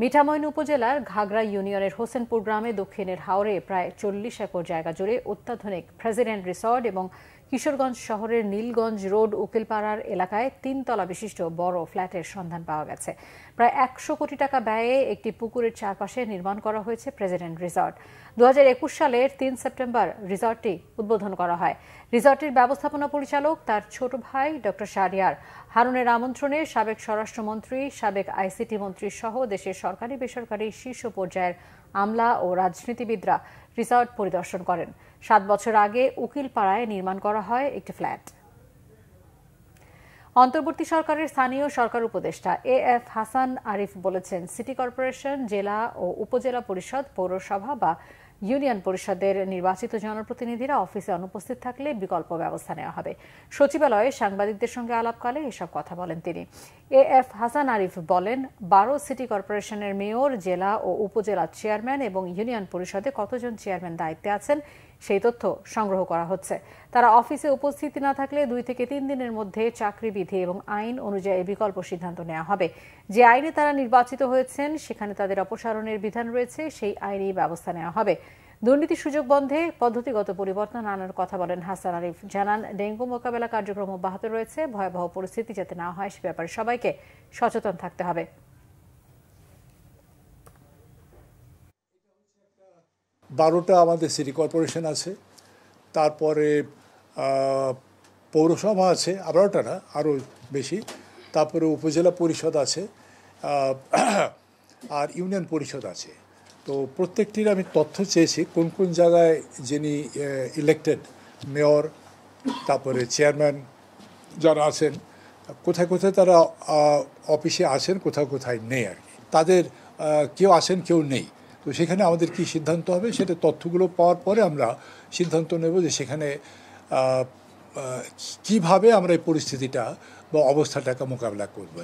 মিঠামইন উপজেলার ঘাগড়া ইউনিয়নের হোসেনপুর গ্রামে দক্ষিণের হাওরে প্রায় 40 একর জায়গা জুড়ে অত্যাধুনিক প্রেসিডেন্ট রিসর্ট এবং কিশোরগঞ্জ শহরের নীলগঞ্জ রোড উকিলপাড়ার এলাকায় 3 তলা বিশিষ্ট বড় ফ্ল্যাটের সন্ধান পাওয়া গেছে। প্রায় 100 কোটি টাকা ব্যয়ে একটি পুকুরের চারপাশে নির্মাণ করা হয়েছে প্রেসিডেন্ট রিসর্ট। 2021 সালের 3 সেপ্টেম্বর রিসর্টটি উদ্বোধন করা হয়। রিসর্টের ব্যবস্থাপনা পরিচালক তার ছোট ভাই ডক্টর শাহরিয়ার। হারুনের আমন্ত্রণে সাবেক স্বরাষ্ট্রমন্ত্রী, সাবেক আইসিটি মন্ত্রী সহ দেশের সরকারি বেসরকারি শীর্ষ পর্যায়ের আমলা ও রাজনীতিবিদরা রিসর্ট পরিদর্শন করেন। 7 বছর আগে উকিলপাড়ায় নির্মাণ করা হয় একটি ফ্ল্যাট। অন্তর্বর্তী সরকারের স্থানীয় সরকার উপদেষ্টা এএফ হাসান আরিফ বলেছেন, সিটি কর্পোরেশন, জেলা ও উপজেলা পরিষদ, পৌরসভা বা ইউনিয়ন পরিষদের নির্বাচিত জনপ্রতিনিধিরা অফিসে অনুপস্থিত থাকলে বিকল্প ব্যবস্থা নেওয়া হবে। সচিবালয়ে সাংবাদিকদের সঙ্গে আলাপকালে এসব কথা বলেন তিনি। এএফ হাসান আরিফ বলেন, 12 সিটি কর্পোরেশনের মেয়র, জেলা ও উপজেলা চেয়ারম্যান এবং ইউনিয়ন পরিষদে কতজন চেয়ারম্যান দায়িত্বে আছেন সেই তথ্য সংগ্রহ করা হচ্ছে। তারা অফিসে উপস্থিত না থাকলে 2 থেকে 3 দিনের মধ্যে চাকরি বিধি এবং আইন অনুযায়ী বিকল্প সিদ্ধান্ত নেওয়া হবে। যে আইনে তারা নির্বাচিত হয়েছেন সেখানে তাদের অপসারণের বিধান রয়েছে, সেই আইনেই ব্যবস্থা নেওয়া হবে। দুর্নীতি সুযোগ বন্ধে পদ্ধতিগত পরিবর্তন আনার কথা বলেন হাসান আরিফ। জানান, ডেঙ্গু মোকাবেলা কার্যক্রম অব্যাহত রয়েছে। ভয়াবহ পরিস্থিতি যাতে না হয় সে ব্যাপারে সবাইকে সচেতন থাকতে হবে। 12টা আমাদের সিটি কর্পোরেশন আছে, তারপরে পৌরসভা আছে, 12টা না, আরও বেশি, তারপরে উপজেলা পরিষদ আছে, আর ইউনিয়ন পরিষদ আছে। তো প্রত্যেকটির আমি তথ্য চেয়েছি কোন কোন জায়গায় যিনি ইলেক্টেড মেয়র, তারপরে চেয়ারম্যান যারা আছেন, কোথায় কোথায় তারা অফিসে আছেন, কোথাও কোথায় নেই আর কি। তাদের কেউ আছেন কেউ নেই। তো সেখানে আমাদের কি সিদ্ধান্ত হবে সেটা তথ্যগুলো পাওয়ার পরে আমরা সিদ্ধান্ত নেব যে সেখানে কিভাবে আমরা এই পরিস্থিতিটা বা অবস্থাটাকে মোকাবিলা করব।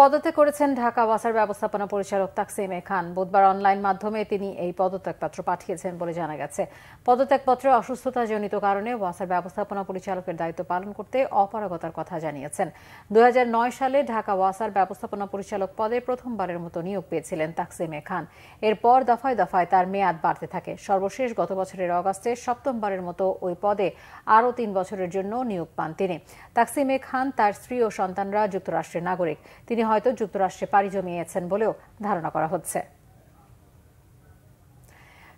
পদত্যাগ করেছেন ঢাকা ওয়াসার ব্যবস্থাপনা পরিচালক তাকসিম এ খান। বুধবার অনলাইন মাধ্যমে তিনি এই পদত্যাগপত্র পাঠিয়েছেন বলে জানা গেছে। পদত্যাগপত্রে অসুস্থতাজনিত কারণে ওয়াসার ব্যবস্থাপনা পরিচালকের দায়িত্ব পালন করতে অপারগতার কথা জানিয়েছেন। 2009 সালে ঢাকা ওয়াসার ব্যবস্থাপনা পরিচালক পদে প্রথমবারের মতো নিয়োগ পেয়েছিলেন তাকসিম এ খান। এরপর দফায় দফায় তার মেয়াদ বাড়তে থাকে। সর্বশেষ গত বছরের অগাস্টে সপ্তমবারের মতো ওই পদে আরও 3 বছরের জন্য নিয়োগ পান তিনি। তাকসিম এ খান, তার স্ত্রী ও সন্তানরা যুক্তরাষ্ট্রের নাগরিক। তিনি হয়তো যুক্তরাষ্ট্রে পাড়ি জমিয়েছেন বলেও ধারণা করা হচ্ছে।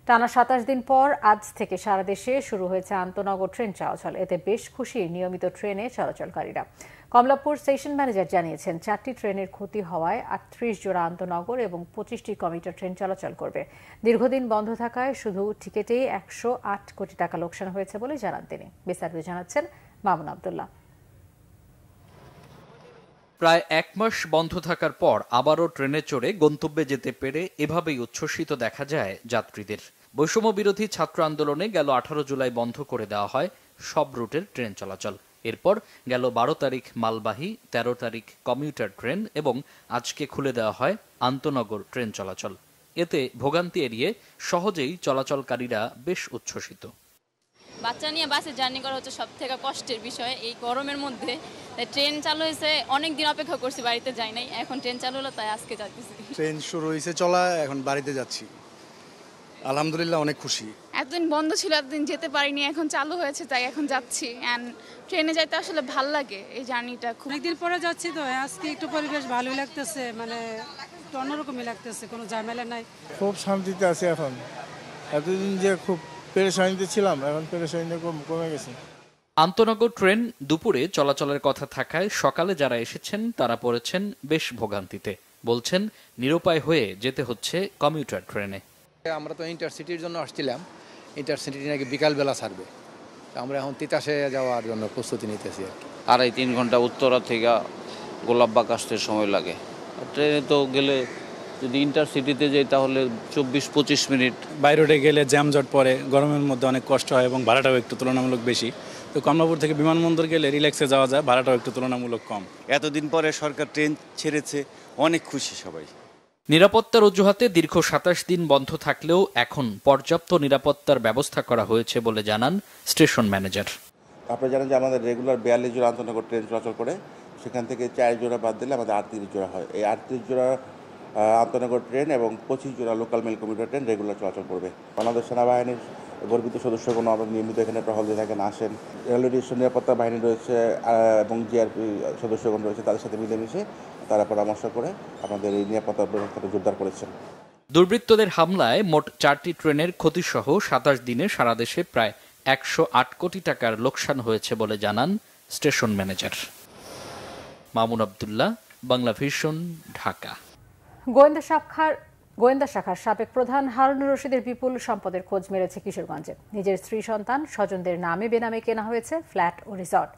টানা 27 দিন পর আজ থেকে সারা দেশে শুরু হয়েছে আন্তনগর ট্রেন চলাচল। এতে বেশ খুশি নিয়মিত ট্রেনে চলাচলকারীরা। কমলাপুর স্টেশন ম্যানেজার জানিয়েছেন 4টি ট্রেনের ক্ষতি হওয়ায় 38 জোড়া আন্তনগর এবং 25টি কমিউটার ট্রেন চলাচল করবে। দীর্ঘদিন বন্ধ থাকায় শুধু টিকিটেই 108 কোটি টাকা লোকসান হয়েছে বলে জানান তিনি। বিস্তারিত জানাচ্ছেন মামুন আব্দুল্লাহ। প্রায় 1 মাস বন্ধ থাকার পর আবারও ট্রেনে চড়ে গন্তব্যে যেতে পেরে এভাবেই উচ্ছ্বসিত দেখা যায় যাত্রীদের। বৈষম্য বিরোধী ছাত্র আন্দোলনে গেল 18 জুলাই বন্ধ করে দেওয়া হয় সব রুটের ট্রেন চলাচল। এরপর গেল 12 তারিখ মালবাহী, 13 তারিখ কমিউটার ট্রেন এবং আজকে খুলে দেওয়া হয় আন্তনগর ট্রেন চলাচল। এতে ভোগান্তি এড়িয়ে সহজেই চলাচলকারীরা বেশ উচ্ছ্বসিত। বাচ্চা নিয়ে বাসে জার্নি করা হচ্ছে সব থেকে কষ্টের বিষয় এই গরমের মধ্যে। ট্রেন চালু হয়েছে, অনেকদিন অপেক্ষা করছি, বাড়িতে যাই নাই, এখন ট্রেন চালু হলো তাই আজকে যাচ্ছি। ট্রেন শুরু হয়েছে চলা, এখন বাড়িতে যাচ্ছি, আলহামদুলিল্লাহ অনেক খুশি। এতদিন বন্ধ ছিল, এতদিন যেতে পারিনি, এখন চালু হয়েছে তাই এখন যাচ্ছি। অ্যান্ড ট্রেনে যাইতে আসলে ভাল লাগে, এই জার্নিটা খুব। অনেকদিন পরে যাচ্ছি তো আজকে একটু পরিবেশ ভালোই লাগতেছে, মানে একটু অন্যরকমই লাগতেছে, কোনো ঝামেলা নাই। খুব শান্তিতে আছি এখন। এতদিন যে খুব পেরেশানিতে ছিলাম, এখন পেরেশানিটা কমে গেছে। আন্তনগর ট্রেন দুপুরে চলাচলের কথা থাকায় সকালে যারা এসেছেন তারা পড়েছেন বেশ ভোগান্তিতে। বলছেন নিরুপায় হয়ে যেতে হচ্ছে কমিউটার ট্রেনে। আমরা তো ইন্টারসিটির জন্য আসছিলাম, ইন্টারসিটি নাকি বিকালবেলা ছাড়বে, আমরা এখন তিতাসে যাওয়ার জন্য প্রস্তুতি নিতেছি আর কি। 2.5-3 ঘন্টা উত্তরা থেকে গোলাপবাগ আসতে সময় লাগে। ট্রেনে তো গেলে যদি ইন্টারসিটিতে যাই তাহলে 24-25 মিনিট। বাই রোডে গেলে জ্যামজট পড়ে, গরমের মধ্যে অনেক কষ্ট হয় এবং ভাড়াটাও একটু তুলনামূলক বেশি। তো কমলাপুর থেকে বিমানবন্দর গেলে রিল্যাক্সে যাওয়া যায়, ভাড়াটাও একটু তুলনামূলক কম। এতদিন পরে সরকার ট্রেন ছেড়েছে, অনেক খুশি সবাই। নিরাপত্তার অজুহাতে দীর্ঘ 27 দিন বন্ধ থাকলেও এখন পর্যাপ্ত নিরাপত্তার ব্যবস্থা করা হয়েছে বলে জানান স্টেশন ম্যানেজার। আপনারা জানেন যে আমাদের রেগুলার 42 জোড়া আন্তনগর ট্রেন চলাচল করে, সেখান থেকে 4 জোড়া বাদ দিলে আমাদের 38 জোড়া হয়। এই 38 জোড়া আন্তনগর ট্রেন এবং 25 জোড়া local mail commuter train regular চলাচল করবে। বাংলাদেশ সেনাবাহিনীর গর্বিত সদস্যগণ আমাদের নিয়মিত এখানে টহল দিয়ে থাকেন, আসেন। রেলওয়ে স্টেশন নিরাপত্তা বাহিনী রয়েছে এবং জিআরপি সদস্যগণ রয়েছে, তাদের সাথে মিলেমিশে তারা পরামর্শ করে আমাদের এই নিরাপত্তা ব্যবস্থাটা জোরদার করেছেন। দুর্বৃত্তদের হামলায় মোট 4টি ট্রেনের ক্ষতিসহ 27 দিনে সারা দেশে প্রায় 108 কোটি টাকার লোকসান হয়েছে বলে জানান station manager. Mamun Abdullah, Bangla vision, Dhaka. গোয়েন্দা শাখার সাবেক প্রধান হারুনুর রশিদের বিপুল সম্পদের খোঁজ মেলেছে কিশোরগঞ্জে। নিজের স্ত্রী সন্তান স্বজনদের নামে বেনামে কেনা হয়েছে ফ্ল্যাট ও রিসর্ট।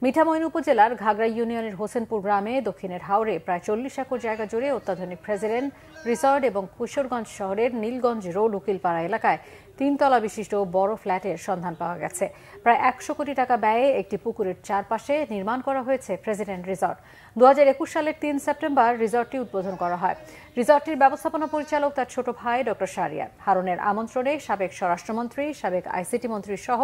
মিঠামইন উপজেলার ঘাগড়া ইউনিয়নের হোসেনপুর গ্রামে দক্ষিণের হাওরে প্রায় 40 একর জায়গা জুড়ে অত্যাধুনিক প্রেসিডেন্ট রিসর্ট এবং কিশোরগঞ্জ শহরের নীলগঞ্জ রোড উকিলপাড়া এলাকায় 3 তলা বিশিষ্ট বড় ফ্ল্যাটের সন্ধান পাওয়া গেছে। প্রায় 100 কোটি টাকা ব্যয়ে একটি পুকুরের চারপাশে নির্মাণ করা হয়েছে প্রেসিডেন্ট রিসর্ট। 2021 সালের 3 সেপ্টেম্বর রিসর্টটি উদ্বোধন করা হয়। রিসর্টটির ব্যবস্থাপনা পরিচালক তার ছোট ভাই ডক্টর শাহরিয়ার। হারুনের আমন্ত্রণে সাবেক স্বরাষ্ট্রমন্ত্রী, সাবেক আইসিটি মন্ত্রী সহ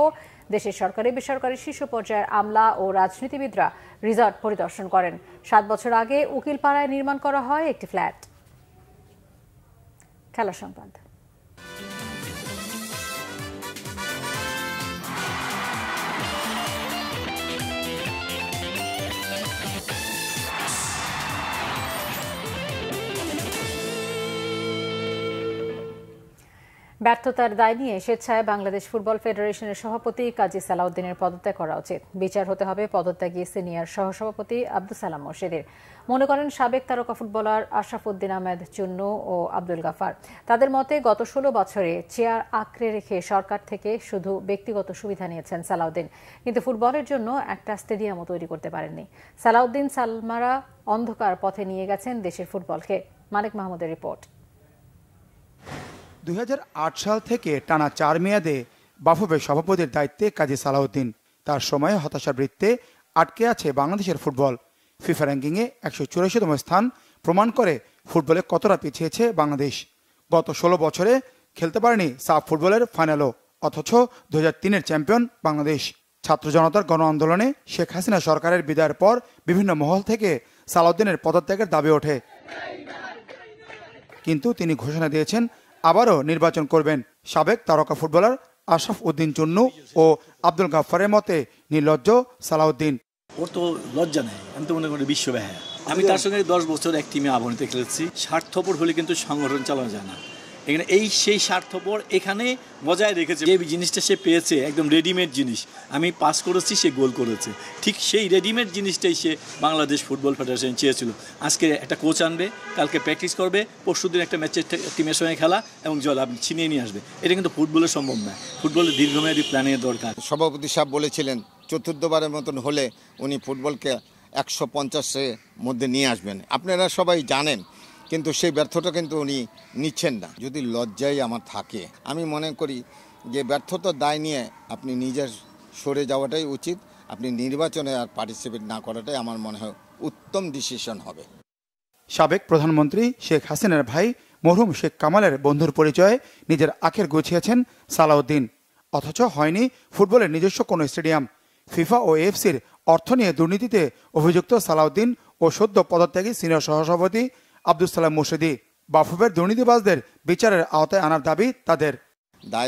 দেশের সরকারি বেসরকারি শীর্ষ পর্যায়ের আমলা ও রাজনীতিবিদরা রিসর্ট পরিদর্শন করেন। 7 বছর আগে উকিলপাড়ায় নির্মাণ করা হয় একটি ফ্ল্যাট। খেলা সংবাদ। ব্যর্থতার দায় নিয়ে স্বেচ্ছায় বাংলাদেশ ফুটবল ফেডারেশনের সভাপতি কাজী সালাউদ্দিনের পদত্যাগ করা উচিত। বিচার হতে হবে পদত্যাগী সিনিয়র সহসভাপতি আব্দুল সালাম মোর্শেদের। মনে করেন সাবেক তারকা ফুটবলার আশরাফ উদ্দিন আহমেদ চুন্নু ও আব্দুল গাফার। তাদের মতে গত 16 বছরে চেয়ার আঁকড়ে রেখে সরকার থেকে শুধু ব্যক্তিগত সুবিধা নিয়েছেন সালাউদ্দিন, কিন্তু ফুটবলের জন্য একটা স্টেডিয়ামও তৈরি করতে পারেননি। সালাউদ্দিন সালমারা অন্ধকার পথে নিয়ে গেছেন দেশের ফুটবলকে। মানিক মাহমুদের রিপোর্ট। 2008 সাল থেকে টানা 4 মেয়াদে বাফুফের সভাপতির দায়িত্বে কাজী সালাউদ্দিন। তার সময়ে হতাশার বৃত্তে আটকে আছে বাংলাদেশের ফুটবল। ফিফা র্যাঙ্কিংয়ে 184তম স্থান, প্রমাণ করে ফুটবলে কতটা পিছিয়েছে বাংলাদেশ। গত 16 বছরে খেলতে পারেনি সাফ ফুটবলের ফাইনালও, অথচ 2003-এর চ্যাম্পিয়ন বাংলাদেশ। ছাত্র জনতার গণ আন্দোলনে শেখ হাসিনা সরকারের বিদায়ের পর বিভিন্ন মহল থেকে সালাউদ্দিনের পদত্যাগের দাবি ওঠে, কিন্তু তিনি ঘোষণা দিয়েছেন আবারও নির্বাচন করবেন। সাবেক তারকা ফুটবলার আশরাফ উদ্দিন চুন্নু ও আব্দুল গাফফারের মতে নির্লজ্জ সালাউদ্দিন। ওর তো লজ্জা নেই, আমি তো মনে করি বিশ্বব্যাহা। আমি তার সঙ্গে 10 বছর এক টিমে আবরণীতে খেলেছি। স্বার্থপর হলে কিন্তু সংগঠন চালানো যায় না। এখানে সেই স্বার্থপর এখানে বজায় রেখেছে। যে জিনিসটা সে পেয়েছে একদম রেডিমেড জিনিস, আমি পাস করেছি, সে গোল করেছে, ঠিক সেই রেডিমেড জিনিসটাই সে বাংলাদেশ ফুটবল ফেডারেশন চেয়েছিল। আজকে একটা কোচ আনবে, কালকে প্র্যাকটিস করবে, পরশুদিন একটা ম্যাচের টিমের সঙ্গে খেলা এবং জল ছিনিয়ে নিয়ে আসবে। এটা কিন্তু ফুটবলে সম্ভব নয়। ফুটবলের দীর্ঘমেয়াদী প্ল্যানের দরকার। সভাপতি সাহেব বলেছিলেন চতুর্থবারের মতন হলে উনি ফুটবলকে 150-এর মধ্যে নিয়ে আসবেন। আপনারা সবাই জানেন, কিন্তু সেই ব্যর্থতা কিন্তু উনি নিচ্ছেন না। যদি লজ্জাই আমার থাকে, আমি মনে করি যে ব্যর্থতার দায় নিয়ে আপনি নিজের সরে যাওয়াটাই উচিত। আপনি নির্বাচনে আর পার্টিসিপেট না করাটাই আমার মনে হয় উত্তম ডিসিশন হবে। সাবেক প্রধানমন্ত্রী শেখ হাসিনার ভাই মরহুম শেখ কামালের বন্ধুর পরিচয়ে নিজের আখের গুছিয়েছেন সালাউদ্দিন, অথচ হয়নি ফুটবলের নিজস্ব কোনো স্টেডিয়াম। ফিফা ও এএফসির অর্থ নিয়ে দুর্নীতিতে অভিযুক্ত সালাউদ্দিন ও সদ্য পদত্যাগী সিনিয়র সহসভাপতি আব্দুল সালাম মুর্শিদি। বাফুফের দুর্নীতিবাজদের বিচারের আওতায় আনার দাবি তাদের।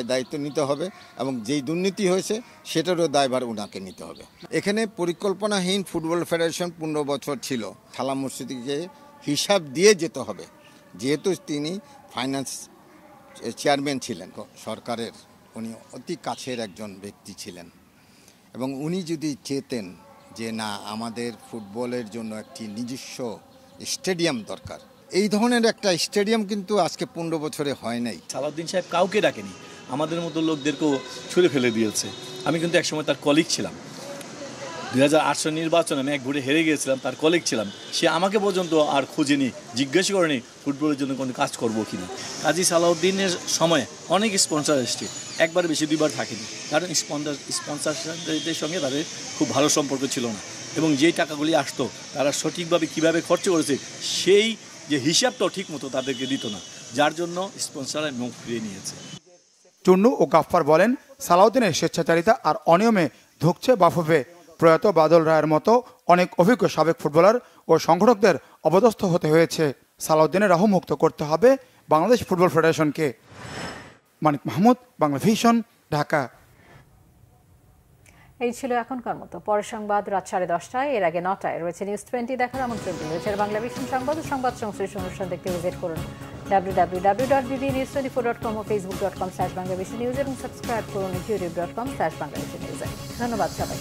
দায়িত্ব নিতে হবে এবং যেই দুর্নীতি হয়েছে সেটারও দায়ভার ওনাকে নিতে হবে। এখানে পরিকল্পনাহীন ফুটবল ফেডারেশন 15 বছর ছিল। সালাম মুর্শিদিকে হিসাব দিয়ে যেতে হবে, যেহেতু তিনি ফাইন্যান্স চেয়ারম্যান ছিলেন সরকারের। উনি অতি কাছের একজন ব্যক্তি ছিলেন এবং উনি যদি চেতেন যে না, আমাদের ফুটবলের জন্য একটি নিজস্ব স্টেডিয়াম দরকার, এই ধরনের একটা স্টেডিয়াম কিন্তু আজকে 15 বছরে হয় নাই। সালাউদ্দিন সাহেব কাউকে ডাকেনি, আমাদের মতো লোকদেরকেও ছুঁড়ে ফেলে দিয়েছে। আমি কিন্তু একসময় তার কলিগ ছিলাম। 2008 নির্বাচনে আমি এক ঘুরে হেরে গিয়েছিলাম, তার কলিগ ছিলাম। সে আমাকে পর্যন্ত আর খুঁজেনি, জিজ্ঞাসা করেনি ফুটবলের জন্য কোনো কাজ করবো কিনা। কাজী সালাউদ্দিনের সময়ে অনেক স্পন্সর এসছে, একবার বেশি 2বার থাকেনি, কারণ স্পন্সরদের সঙ্গে তাদের খুব ভালো সম্পর্ক ছিল না এবং যেই টাকাগুলি আসতো তারা সঠিকভাবে কিভাবে খরচ করেছে সেই যে হিসাবটাও ঠিক মতো তাদেরকে দিত না, যার জন্য স্পন্সররা মুখ ফিরিয়ে নিয়েছে। চুন্নু ও গাফফার বলেন সালাউদ্দিনের স্বেচ্ছাচারিতা আর অনিয়মে ধুঁকছে বাফুফে। প্রয়াত বাদল রায়ের মতো অনেক অভিজ্ঞ সাবেক ফুটবলার ও সংগঠকদের অপদস্থ হতে হয়েছে। সালাউদ্দিনের রাহু মুক্ত করতে হবে বাংলাদেশ ফুটবল ফেডারেশনকে। মানিক মাহমুদ, বাংলা ভিশন, ঢাকা। এই ছিল এখনকার মতো। পরের সংবাদ রাত 10:30টায়, এর আগে 9টায় রয়েছে নিউজ 20 দেখার আমন্ত্রণ রইল। বাংলা ভিশন সংবাদ ও সংবাদ সংশ্লিষ্ট অনুষ্ঠান দেখতে ভিজিট করুন www.bbnews24.com ও facebook.com/banglavishnnews এবং সাবস্ক্রাইব করুন youtube.com/banglavishnnews। ধন্যবাদ সবাই।